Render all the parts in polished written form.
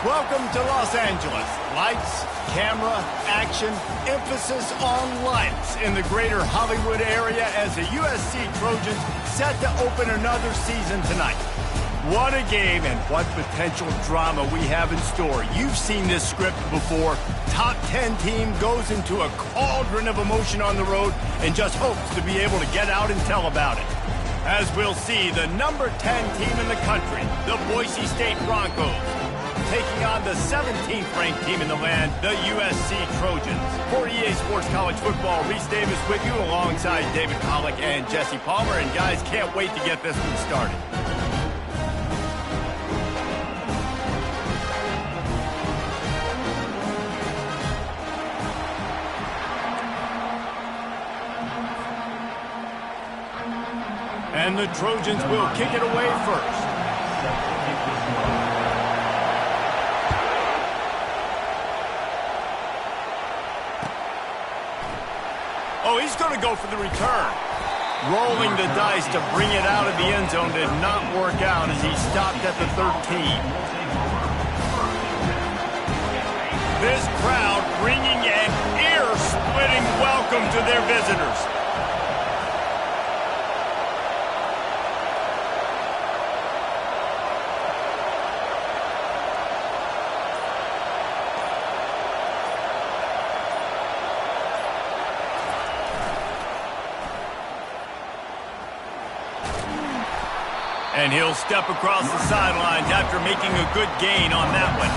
Welcome to Los Angeles. Lights, camera, action, emphasis on lights in the greater Hollywood area as the USC Trojans set to open another season tonight. What a game and what potential drama we have in store. You've seen this script before. Top 10 team goes into a cauldron of emotion on the road and just hopes to be able to get out and tell about it. As we'll see, the number 10 team in the country, the Boise State Broncos, taking on the 17th ranked team in the land, the USC Trojans. For EA Sports College Football, Reese Davis with you alongside David Pollack and Jesse Palmer. And guys, can't wait to get this one started. And the Trojans will kick it away first. Oh, he's going to go for the return. Rolling the dice to bring it out of the end zone did not work out as he stopped at the 13. This crowd bringing an ear-splitting welcome to their visitors. And he'll step across the sidelines after making a good gain on that one.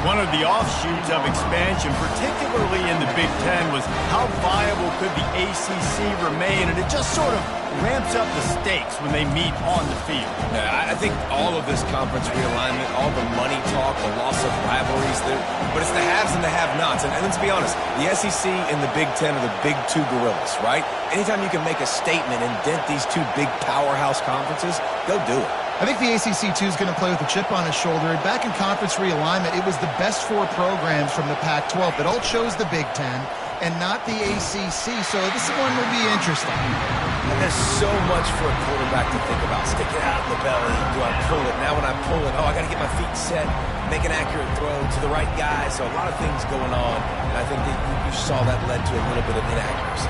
One of the offshoots of expansion, particularly in the Big Ten, was how viable could the ACC remain, and it just sort of ramps up the stakes when they meet on the field. Yeah, I think all of this conference realignment, all the money talk, the loss of rivalries, but it's the haves and the have-nots. And let's be honest, the SEC and the Big Ten are the big two gorillas, right? Anytime you can make a statement and dent these two big powerhouse conferences, go do it. I think the ACC, too, is going to play with a chip on his shoulder. And back in conference realignment, it was the best four programs from the Pac-12 that all chose the Big Ten and not the ACC. So this one will be interesting. And there's so much for a quarterback to think about. Stick it out in the belly. Do I pull it? Now when I pull it, I got to get my feet set, make an accurate throw to the right guy. So a lot of things going on. And I think that you saw that led to a little bit of inaccuracy.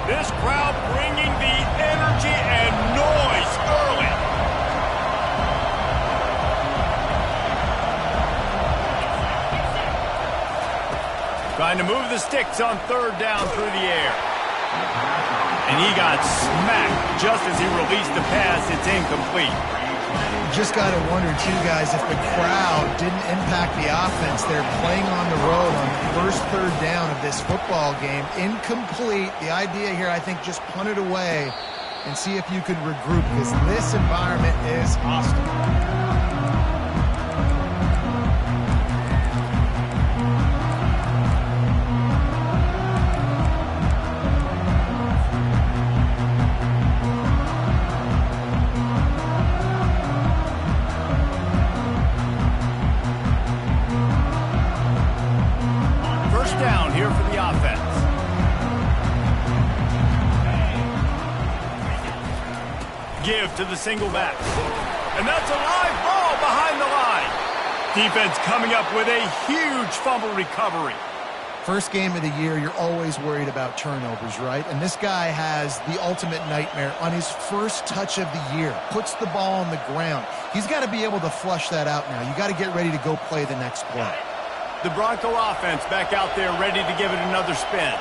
This crowd bringing the energy and noise early. Trying to move the sticks on third down through the air. And he got smacked just as he released the pass. It's incomplete. You just got to wonder, too, guys, if the crowd didn't impact the offense. They're playing on the road on the first third down of this football game. Incomplete. The idea here, I think, just punt it away and see if you can regroup, because this environment is hostile. Give to the single back. And that's a live ball behind the line. Defense coming up with a huge fumble recovery. First game of the year, you're always worried about turnovers, right? And this guy has the ultimate nightmare on his first touch of the year. Puts the ball on the ground. He's got to be able to flush that out now. You got to get ready to go play the next play. The Bronco offense back out there ready to give it another spin.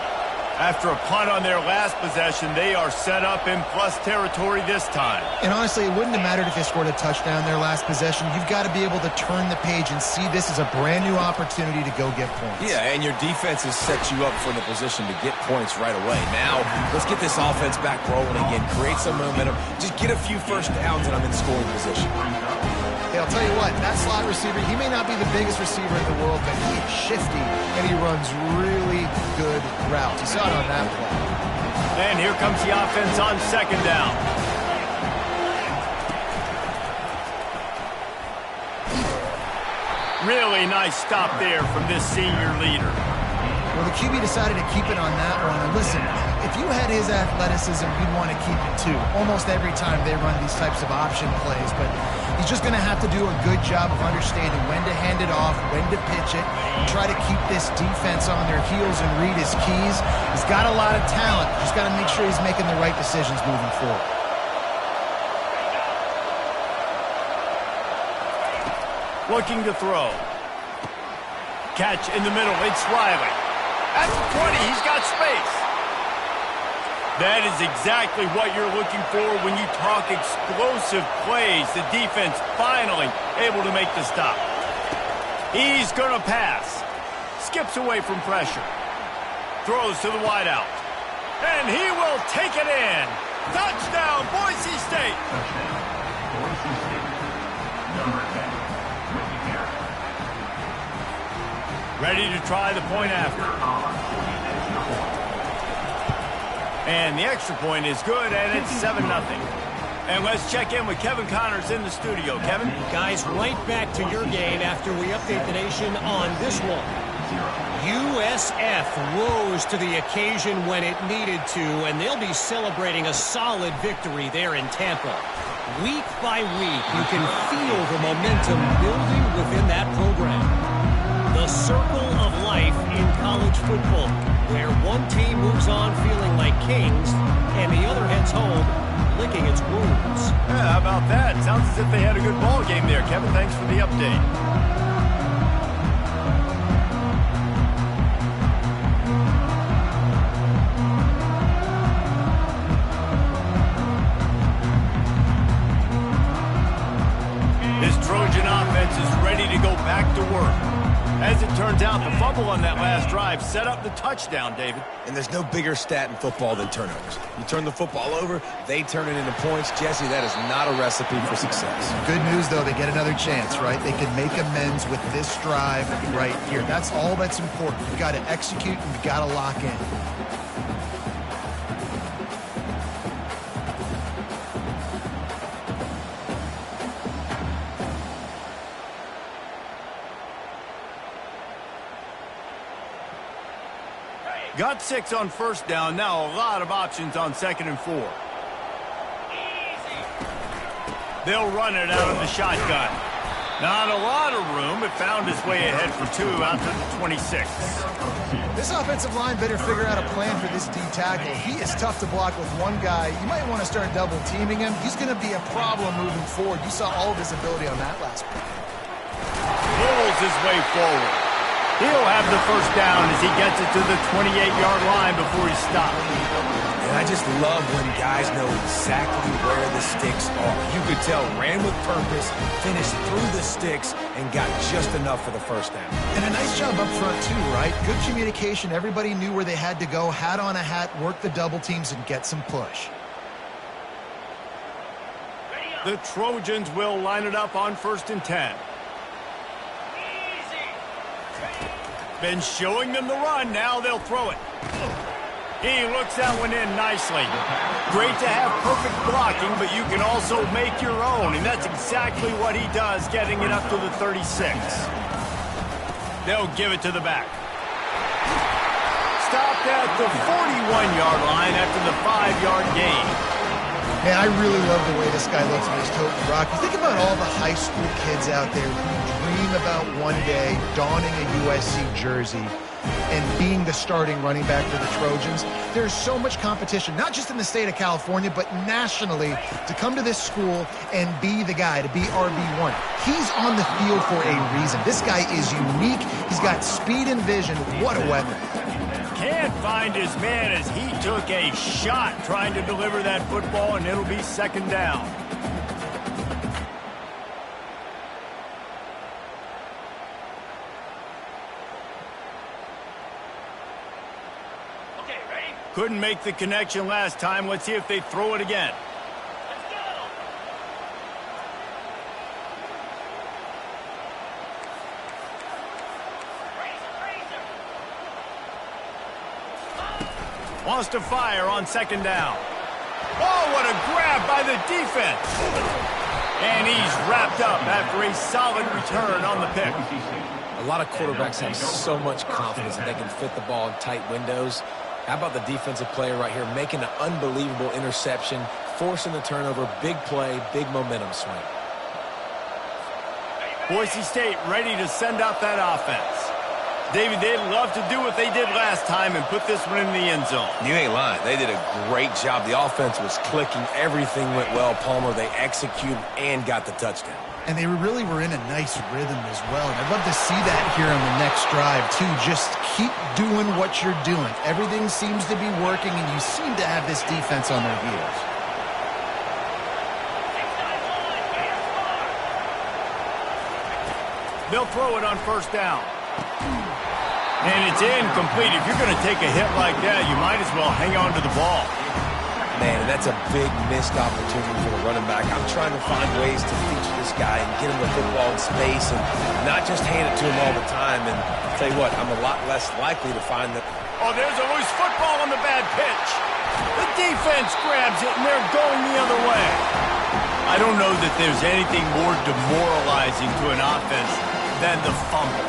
After a punt on their last possession, they are set up in plus territory this time. And honestly, it wouldn't have mattered if they scored a touchdown their last possession. You've got to be able to turn the page and see this as a brand new opportunity to go get points. Yeah, and your defense has set you up for the position to get points right away. Now, let's get this offense back rolling again. Create some momentum. Just get a few first downs and I'm in scoring position. Hey, I'll tell you what, that slot receiver, he may not be the biggest receiver in the world, but he is shifty, and he runs really good routes. You saw it on that play. And here comes the offense on second down. Really nice stop there from this senior leader. Well, the QB decided to keep it on that one. And listen, if you had his athleticism, you'd want to keep it too. Almost every time they run these types of option plays. But he's just going to have to do a good job of understanding when to hand it off, when to pitch it, and try to keep this defense on their heels and read his keys. He's got a lot of talent. Just got to make sure he's making the right decisions moving forward. Looking to throw. Catch in the middle. It's Riley. At the 20, he's got space. That is exactly what you're looking for when you talk explosive plays. The defense finally able to make the stop. He's going to pass. Skips away from pressure. Throws to the wideout. And he will take it in. Touchdown, Boise State. Boise State. Number 10. Ready to try the point after. And the extra point is good, and it's 7-0. And let's check in with Kevin Connors in the studio. Kevin? Guys, right back to your game after we update the nation on this one. USF rose to the occasion when it needed to, and they'll be celebrating a solid victory there in Tampa. Week by week, you can feel the momentum building within that program. The circle of life in college football, where one team moves on feeling like kings and the other heads home licking its wounds. Yeah, how about that? Sounds as if they had a good ball game there. Kevin, thanks for the update. This Trojan offense is ready to go back to work. As it turns out, the fumble on that last drive set up the touchdown, David. And there's no bigger stat in football than turnovers. You turn the football over, they turn it into points. Jesse, that is not a recipe for success. Good news, though, they get another chance, right? They can make amends with this drive right here. That's all that's important. You've got to execute and you've got to lock in. Got 6 on first down. Now a lot of options on 2nd and 4. They'll run it out of the shotgun. Not a lot of room. It found its way ahead for 2 out to the 26. This offensive line better figure out a plan for this D tackle. He is tough to block with one guy. You might want to start double teaming him. He's going to be a problem moving forward. You saw all of his ability on that last play. Pulls his way forward. He'll have the first down as he gets it to the 28-yard line before he stops. And I just love when guys know exactly where the sticks are. You could tell, ran with purpose, finished through the sticks, and got just enough for the first down. And a nice job up front, too, right? Good communication. Everybody knew where they had to go, hat on a hat, work the double teams, and get some push. The Trojans will line it up on 1st and 10. Been showing them the run. Now they'll throw it. He looks that one in nicely. Great to have perfect blocking, but you can also make your own, and that's exactly what he does, getting it up to the 36. They'll give it to the back. Stopped at the 41-yard line after the 5-yard gain. Man, I really love the way this guy looks when he's toting the rock. You think about all the high school kids out there who dream about one day donning a USC jersey and being the starting running back for the Trojans. There's so much competition, not just in the state of California, but nationally, to come to this school and be the guy, to be RB1. He's on the field for a reason. This guy is unique. He's got speed and vision. What a weapon. Can't find his man as he took a shot trying to deliver that football, and it'll be 2nd down. Okay, ready? Couldn't make the connection last time. Let's see if they throw it again. Let's go! Wants to fire on 2nd down. Oh, what a grab by the defense. And he's wrapped up after a solid return on the pick. A lot of quarterbacks have so much confidence that they can fit the ball in tight windows. How about the defensive player right here making an unbelievable interception, forcing the turnover, big play, big momentum swing. Boise State ready to send out that offense. David, they'd love to do what they did last time and put this one in the end zone. You ain't lying. They did a great job. The offense was clicking. Everything went well. Palmer, they executed and got the touchdown. And they really were in a nice rhythm as well. And I'd love to see that here on the next drive, too. Just keep doing what you're doing. Everything seems to be working, and you seem to have this defense on their heels. They'll throw it on first down. And it's incomplete. If you're going to take a hit like that, you might as well hang on to the ball. Man, that's a big missed opportunity for the running back. I'm trying to find ways to feature this guy and get him the football in space and not just hand it to him all the time. And I'll tell you what, I'm a lot less likely to find that. Oh, there's a loose football on the bad pitch. The defense grabs it, and they're going the other way. I don't know that there's anything more demoralizing to an offense than the fumble.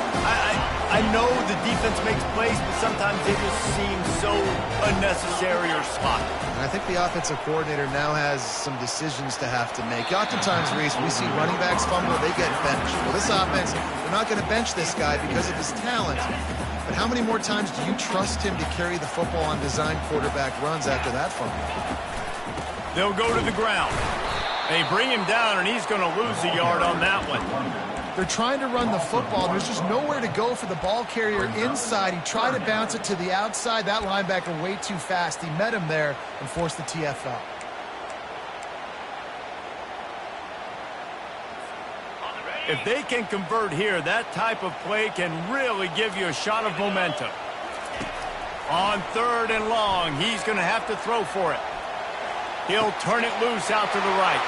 I know the defense makes plays, but sometimes they just seem so unnecessary or sloppy. And I think the offensive coordinator now has some decisions to have to make. Oftentimes, Reese, we see running backs fumble, they get benched. Well, this offense, they're not going to bench this guy because of his talent. But how many more times do you trust him to carry the football on design quarterback runs after that fumble? They'll go to the ground. They bring him down, and he's going to lose a yard on that one. They're trying to run the football. There's just nowhere to go for the ball carrier inside. He tried to bounce it to the outside. That linebacker way too fast. He met him there and forced the TFL. If they can convert here, that type of play can really give you a shot of momentum. On 3rd and long, he's going to have to throw for it. He'll turn it loose out to the right.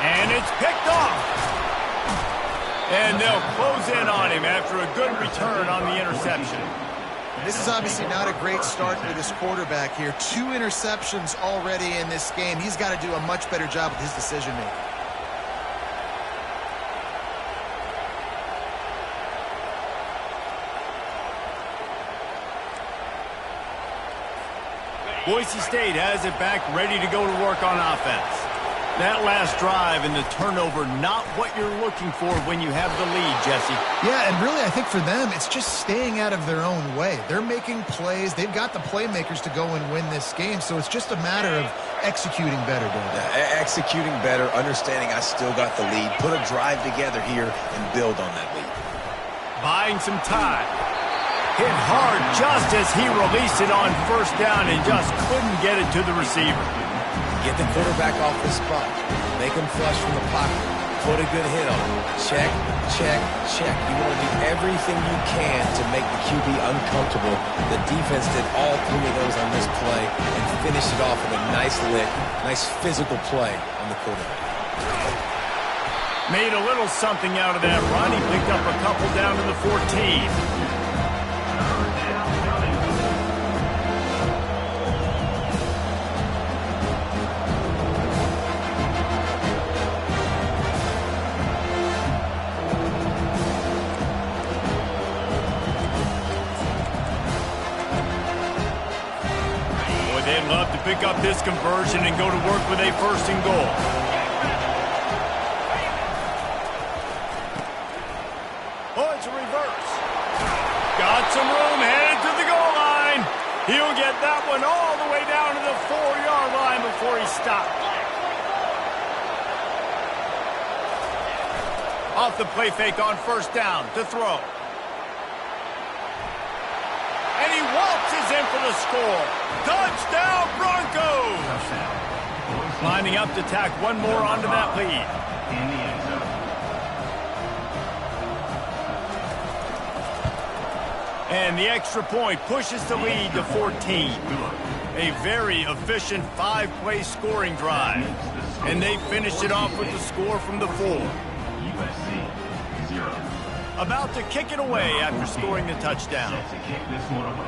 And it's picked off. And they'll close in on him after a good return on the interception. This is obviously not a great start for this quarterback here. 2 interceptions already in this game. He's got to do a much better job with his decision-making. Boise State has it back, ready to go to work on offense. That last drive and the turnover, not what you're looking for when you have the lead, Jesse. Yeah, and really I think for them, it's just staying out of their own way. They're making plays. They've got the playmakers to go and win this game, so it's just a matter of executing better. Executing better, understanding I still got the lead, put a drive together here and build on that lead. Buying some time. Hit hard just as he released it on first down and just couldn't get it to the receiver. Get the quarterback off the spot. Make him flush from the pocket. Put a good hit on him. Check, check, check. You want to do everything you can to make the QB uncomfortable. The defense did all 3 of those on this play and finished it off with a nice lick, nice physical play on the quarterback. Made a little something out of that run. He picked up a couple down to the 14. They'd love to pick up this conversion and go to work with a 1st and goal. Oh, it's a reverse. Got some room, headed to the goal line. He'll get that one all the way down to the 4-yard line before he stopped. Off the play fake on first down to throw. And he waltzes in for the score. Touchdown, Broncos! Lining up to tack one more onto that lead. In the end zone. And the extra point pushes the lead to 14. A very efficient 5-play scoring drive. And they finished it off with the score from the 4. USC 0. About to kick it away after scoring the touchdown. Set to kick this one away.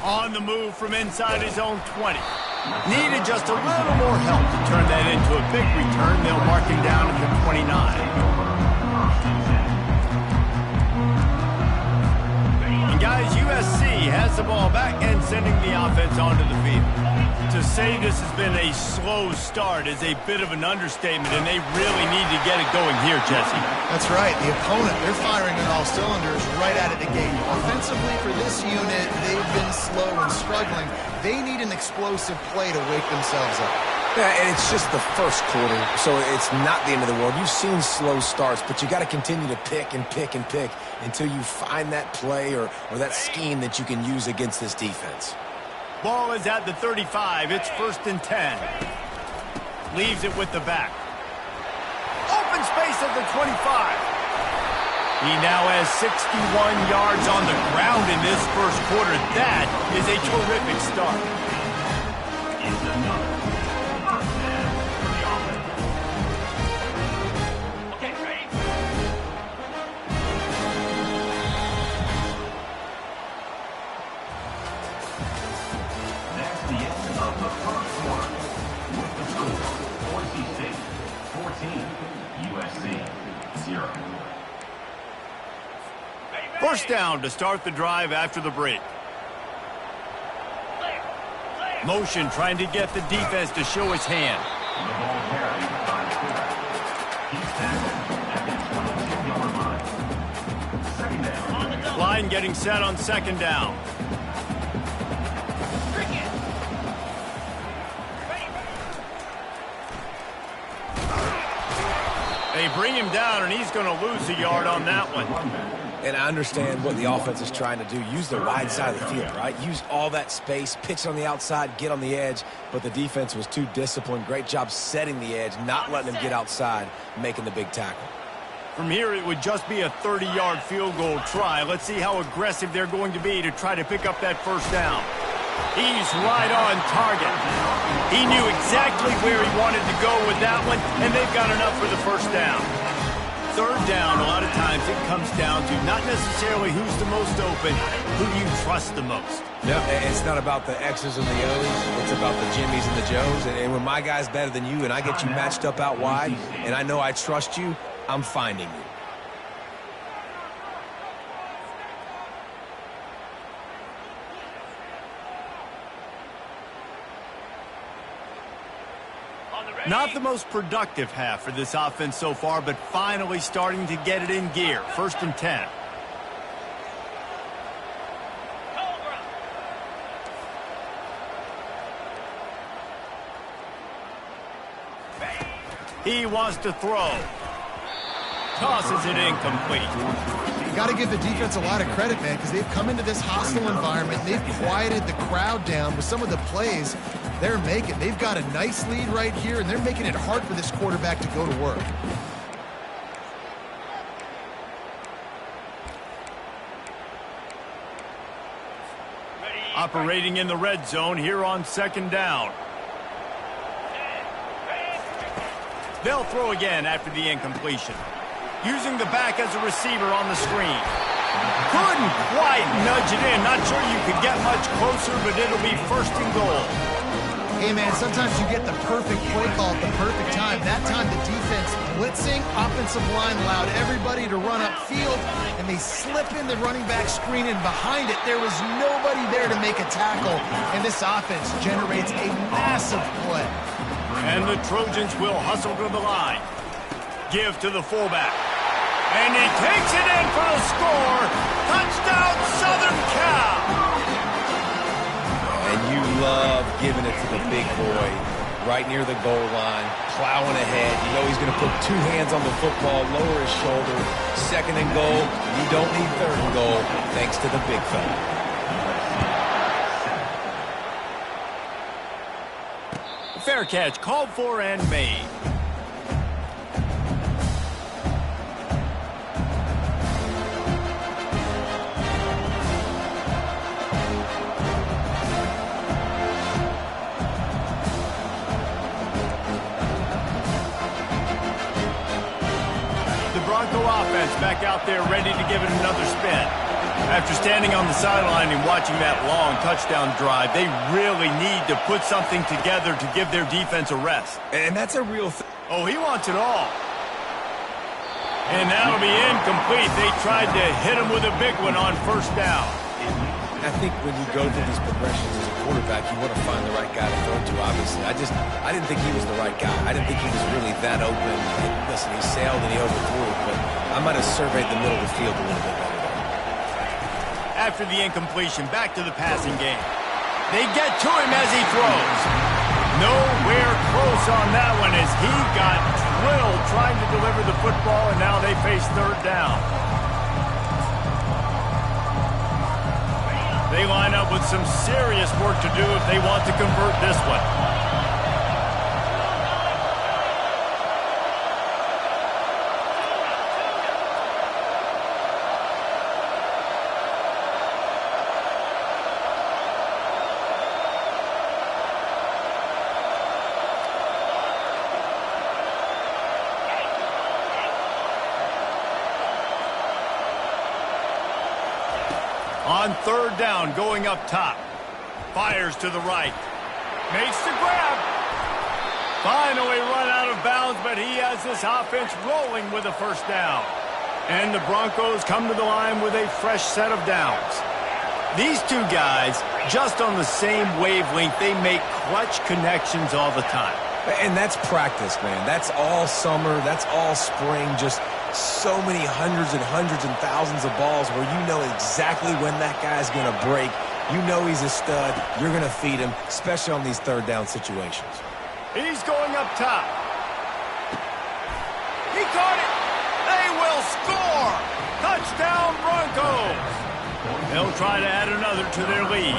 On the move from inside his own 20. Needed just a little more help to turn that into a big return. They'll mark him down at the 29. And guys, USC has the ball back and sending the offense onto the field. To say this has been a slow start is a bit of an understatement, and they really need to get it going here, Jesse. That's right. The opponent, they're firing on all cylinders right out of the gate. Offensively for this unit, they've been slow and struggling. They need an explosive play to wake themselves up. Yeah, and it's just the first quarter, so it's not the end of the world. You've seen slow starts, but you got to continue to pick and pick and pick until you find that play or that scheme that you can use against this defense. Ball is at the 35. It's 1st and 10. Leaves it with the back. Open space at the 25. He now has 61 yards on the ground in this first quarter. That is a terrific start. It's another first down for the offense. Okay, ready? That's the end of the first quarter. With the score, Boise State 14, USC 0. First down to start the drive after the break. Motion trying to get the defense to show his hand. The ball carried by Ford. He's tackled at the 22-yard line. Second down. Line getting set on second down. They bring him down, and he's going to lose a yard on that one. And I understand what the offense is trying to do. Use the wide side of the field, right? Use all that space, pitch on the outside, get on the edge. But the defense was too disciplined. Great job setting the edge, not letting him get outside, making the big tackle. From here, it would just be a 30-yard field goal try. Let's see how aggressive they're going to be to try to pick up that first down. He's right on target. He knew exactly where he wanted to go with that one, and they've got enough for the first down. Third down, a lot of times it comes down to not necessarily who's the most open, who do you trust the most. No, it's not about the X's and the O's. It's about the Jimmies and the Joes. And when my guy's better than you and I get you matched up out wide and I know I trust you, I'm finding you. Not the most productive half for this offense so far, but finally starting to get it in gear. 1st and 10. He wants to throw. Tosses it incomplete. Got to give the defense a lot of credit, man, because they've come into this hostile environment. They've quieted the crowd down with some of the plays they're making. They've got a nice lead right here, and they're making it hard for this quarterback to go to work. Operating in the red zone here on second down. They'll throw again after the incompletion. Using the back as a receiver on the screen. Couldn't quite nudge it in. Not sure you could get much closer, but it'll be 1st and goal. Hey, man, sometimes you get the perfect play call at the perfect time. That time the defense blitzing, offensive line allowed everybody to run upfield, and they slip in the running back screen, and behind it there was nobody there to make a tackle, and this offense generates a massive play. And the Trojans will hustle to the line. Give to the fullback. And he takes it in for the score. Touchdown, Southern Cal. And you love giving it to the big boy right near the goal line, plowing ahead. You know he's going to put 2 hands on the football, lower his shoulder. 2nd and goal. You don't need 3rd and goal thanks to the big fella. Fair catch, called for and made. The Bronco offense back out there ready to give it another spin. After standing on the sideline and watching that long touchdown drive, they really need to put something together to give their defense a rest. And that's a real thing. Oh, he wants it all. And that'll be incomplete. They tried to hit him with a big one on first down. I think when you go through these progressions as a quarterback, you want to find the right guy to throw to, obviously. I didn't think he was the right guy. I didn't think he was really that open. Listen, he sailed and he overthrew it, but I might have surveyed the middle of the field a little bit better there. After the incompletion, back to the passing game. They get to him as he throws. Nowhere close on that one as he got drilled trying to deliver the football, and now they face third down. They line up with some serious work to do if they want to convert this one. On third down, going up top. Fires to the right. Makes the grab. Finally run out of bounds, but he has this offense rolling with a first down. And the Broncos come to the line with a fresh set of downs. These two guys, just on the same wavelength, they make clutch connections all the time. And that's practice, man. That's all summer. That's all spring. Just so many hundreds and thousands of balls where you know exactly when that guy's going to break. You know he's a stud. You're going to feed him, especially on these third down situations. He's going up top. He caught it. They will score. Touchdown, Broncos. They'll try to add another to their lead.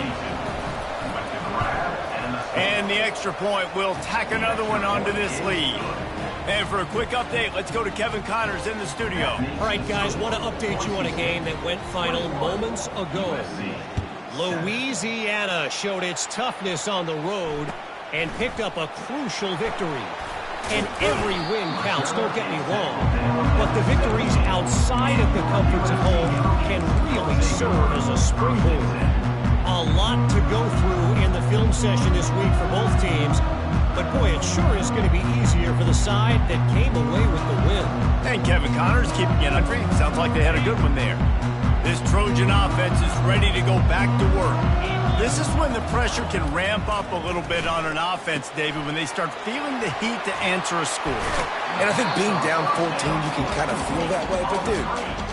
And the extra point will tack another one onto this lead. And for a quick update, let's go to Kevin Connors in the studio. All right, guys, want to update you on a game that went final moments ago. Louisiana showed its toughness on the road and picked up a crucial victory. And every win counts, don't get me wrong. But the victories outside of the comforts of home can really serve as a springboard. A lot to go through in the film session this week for both teams. But, boy, it sure is going to be easier for the side that came away with the win. And Kevin Connors keeping it under. Sounds like they had a good one there. This Trojan offense is ready to go back to work. This is when the pressure can ramp up a little bit on an offense, David, when they start feeling the heat to answer a score. And I think being down 14, you can kind of feel that way. But, dude,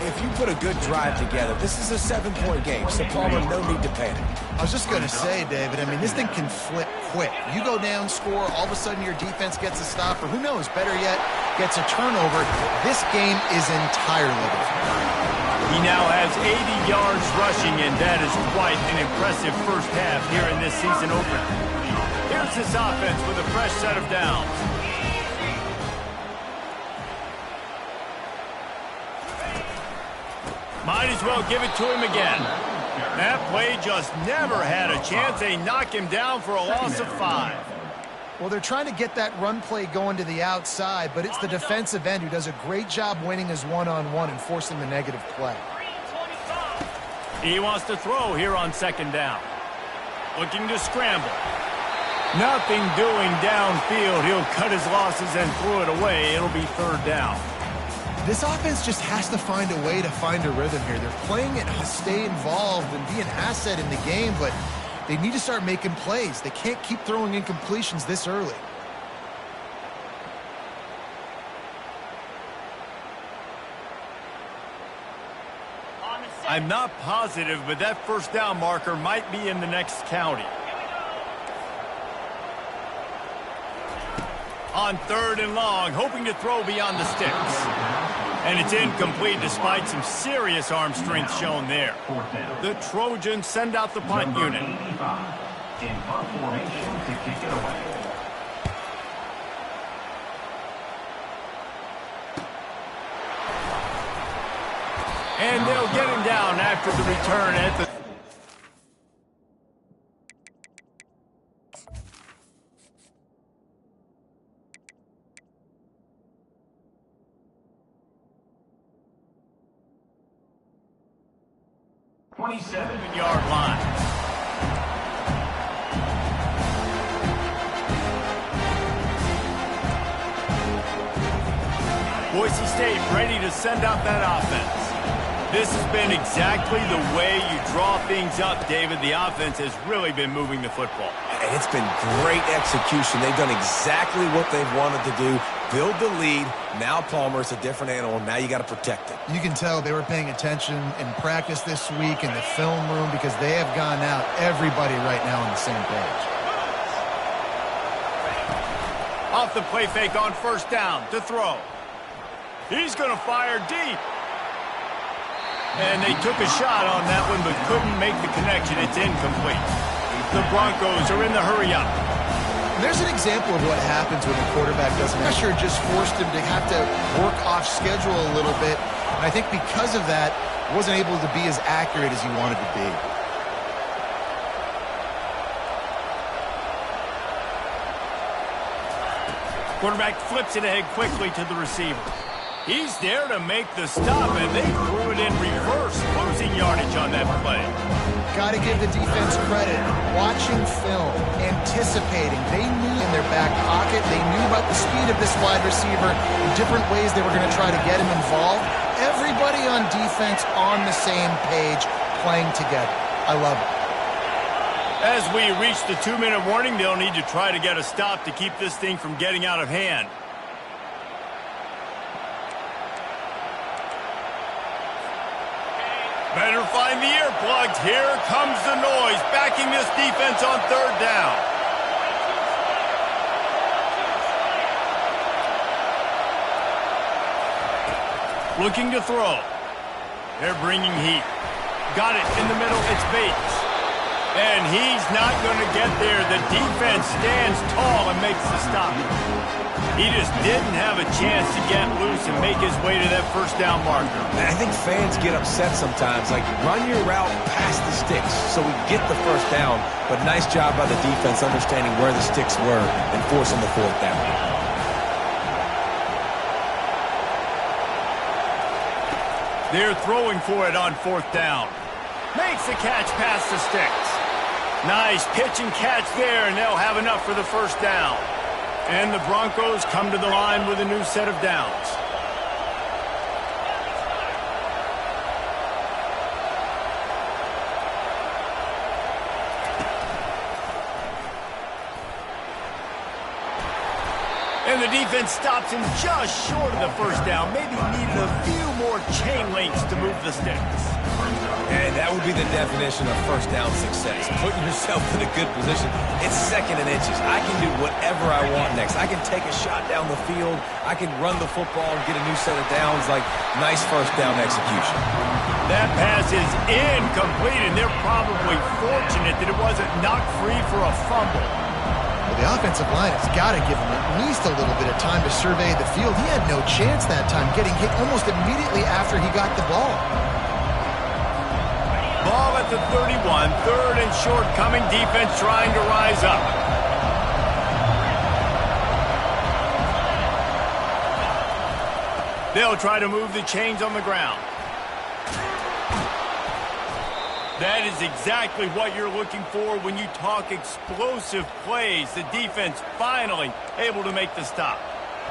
if you put a good drive together, this is a 7-point game, so Palmer, no need to panic. I was just going to say, David, I mean, this thing can flip quick. You go down, score, all of a sudden your defense gets a stop, or who knows, better yet, gets a turnover. This game is entirely different. He now has 80 yards rushing, and that is quite an impressive first half here in this season opener. Here's this offense with a fresh set of downs. Might as well give it to him again. That play just never had a chance. They knock him down for a loss of 5. Well, they're trying to get that run play going to the outside, but it's the defensive end who does a great job winning his one-on-one and forcing the negative play. He wants to throw here on second down. Looking to scramble. Nothing doing downfield. He'll cut his losses and throw it away. It'll be third down. This offense just has to find a way to find a rhythm here. They're playing it to stay involved and be an asset in the game, but they need to start making plays. They can't keep throwing incompletions this early. I'm not positive, but that first down marker might be in the next county. On third and long, hoping to throw beyond the sticks. And it's incomplete despite some serious arm strength shown there. The Trojans send out the punt unit. In punt formation to kick it away. And they'll get him down after the return at the 27-yard line. Boise State ready to send out that offense. This has been exactly the way you draw things up, David. The offense has really been moving the football. And it's been great execution. They've done exactly what they've wanted to do. Build the lead. Now Palmer's a different animal. Now you got to protect it. You can tell they were paying attention in practice this week in the film room because they have gone out, everybody right now on the same page. Off the play fake on first down to throw. He's going to fire deep. And they took a shot on that one but couldn't make the connection. It's incomplete. The Broncos are in the hurry-up. There's an example of what happens when the quarterback doesn't. Pressure just forced him to have to work off schedule a little bit. And I think because of that, wasn't able to be as accurate as he wanted to be. Quarterback flips it ahead quickly to the receiver. He's there to make the stop, and they threw it in reverse, losing yardage on that play. Got to give the defense credit. Watching film, anticipating. They knew in their back pocket. They knew about the speed of this wide receiver, the different ways they were going to try to get him involved. Everybody on defense on the same page, playing together. I love it. As we reach the 2-minute warning, they'll need to try to get a stop to keep this thing from getting out of hand. Better find the earplugs. Here comes the noise, backing this defense on third down. Looking to throw. They're bringing heat. Got it in the middle. It's Bates. And he's not going to get there. The defense stands tall and makes the stop. He just didn't have a chance to get loose and make his way to that first down marker. I think fans get upset sometimes. Like, run your route past the sticks so we get the first down. But nice job by the defense understanding where the sticks were and forcing the fourth down. They're throwing for it on fourth down. Makes the catch past the sticks. Nice pitch and catch there, and they'll have enough for the first down. And the Broncos come to the line with a new set of downs. And the defense stops him just short of the first down. Maybe needed a few more chain links to move the sticks. And that would be the definition of first down success. Putting yourself in a good position. It's second and inches. I can do whatever I want next. I can take a shot down the field. I can run the football and get a new set of downs. Like, nice first down execution. That pass is incomplete, and they're probably fortunate that it wasn't knocked free for a fumble. Well, the offensive line has got to give him at least a little bit of time to survey the field. He had no chance that time, getting hit almost immediately after he got the ball. Ball at the 31, third and short coming, defense trying to rise up. They'll try to move the chains on the ground. That is exactly what you're looking for when you talk explosive plays. The defense finally able to make the stop.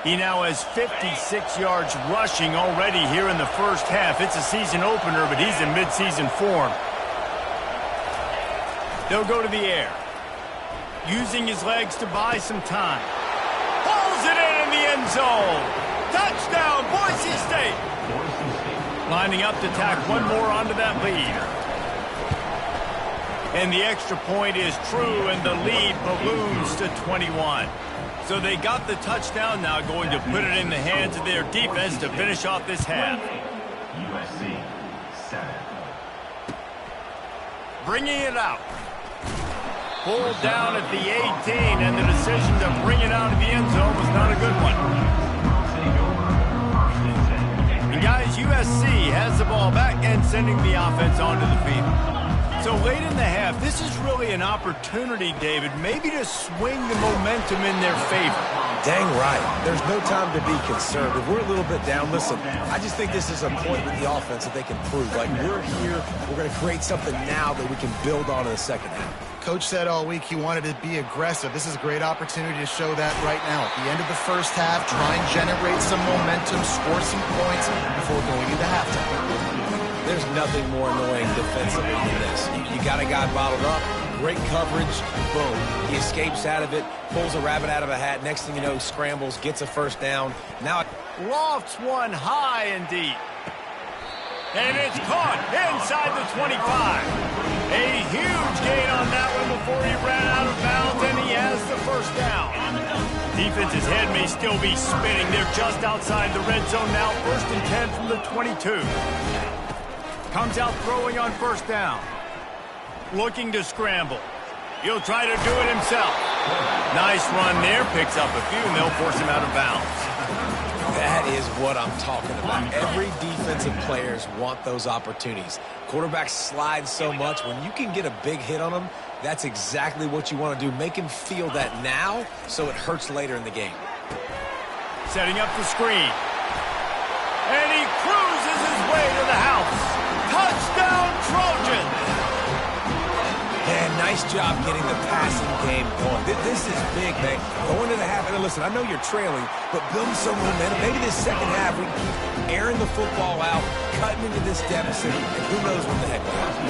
He now has 56 yards rushing already here in the first half. It's a season opener, but he's in midseason form. They'll go to the air. Using his legs to buy some time. Pulls it in the end zone. Touchdown, Boise State. Lining up to tack one more onto that lead. And the extra point is true, and the lead balloons to 21. So they got the touchdown, now going to put it in the hands of their defense to finish off this half. USC 7. Bringing it out. Pulled down at the 18, and the decision to bring it out of the end zone was not a good one. And guys, USC has the ball back and sending the offense onto the field. So late in the half, this is really an opportunity, David, maybe to swing the momentum in their favor. Dang right. There's no time to be concerned. If we're a little bit down, listen, I just think this is a point with the offense that they can prove. Like, we're here, we're going to create something now that we can build on in the second half. Coach said all week he wanted to be aggressive. This is a great opportunity to show that right now. At the end of the first half, try and generate some momentum, score some points before going into halftime. There's nothing more annoying defensively than this. You got a guy bottled up, great coverage, boom. He escapes out of it, pulls a rabbit out of a hat. Next thing you know, scrambles, gets a first down. Now Lofts one high and deep. And it's caught inside the 25. A huge gain on that one before he ran out of bounds, and he has the first down. Defense's head may still be spinning. They're just outside the red zone now. 1st and 10 from the 22. Comes out throwing on first down. Looking to scramble. He'll try to do it himself. Nice run there. Picks up a few, and they'll force him out of bounds. that is what I'm talking about. Every defensive players want those opportunities. Quarterbacks slide so much. When you can get a big hit on them, that's exactly what you want to do. Make him feel that now so it hurts later in the game. Setting up the screen. And he cruises his way to the house. Touchdown, Trojans! Man, nice job getting the passing game going. This is big, man. Going to the half, and listen, I know you're trailing, but building some momentum. Maybe this second half we can keep airing the football out, cutting into this deficit, and who knows what the heck will happen.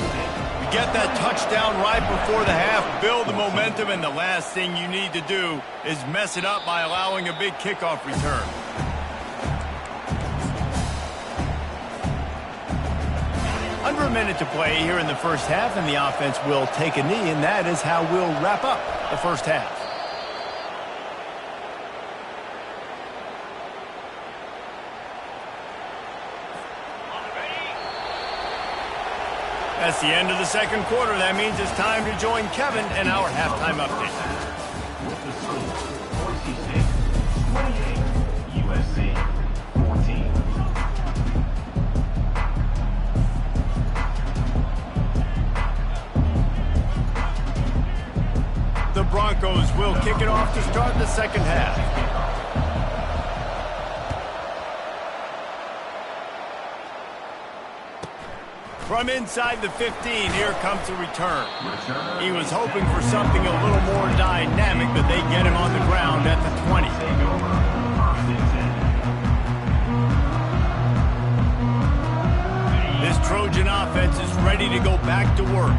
You get that touchdown right before the half, build the momentum, and the last thing you need to do is mess it up by allowing a big kickoff return. Under a minute to play here in the first half, and the offense will take a knee, and that is how we'll wrap up the first half. That's the end of the second quarter. That means it's time to join Kevin in our halftime update. With the score, Boise State 28, USC 14. The Broncos will kick it off to start the second half. From inside the 15, here comes the return. He was hoping for something a little more dynamic, but they get him on the ground at the 20. This Trojan offense is ready to go back to work.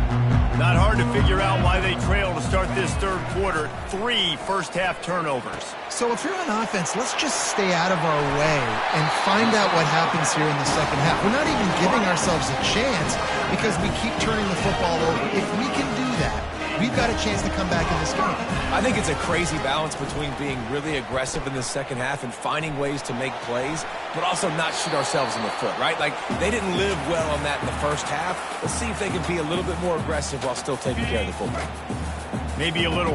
Not hard to figure out why they trail to start this third quarter. 3 first-half turnovers. So if you're on offense, let's just stay out of our way and find out what happens here in the second half. We're not even giving ourselves a chance because we keep turning the football over. If we can do that, we've got a chance to come back in this game. I think it's a crazy balance between being really aggressive in the second half and finding ways to make plays, but also not shoot ourselves in the foot, right? Like, they didn't live well on that in the first half. Let's see if they can be a little bit more aggressive while still taking care of the football. Maybe a little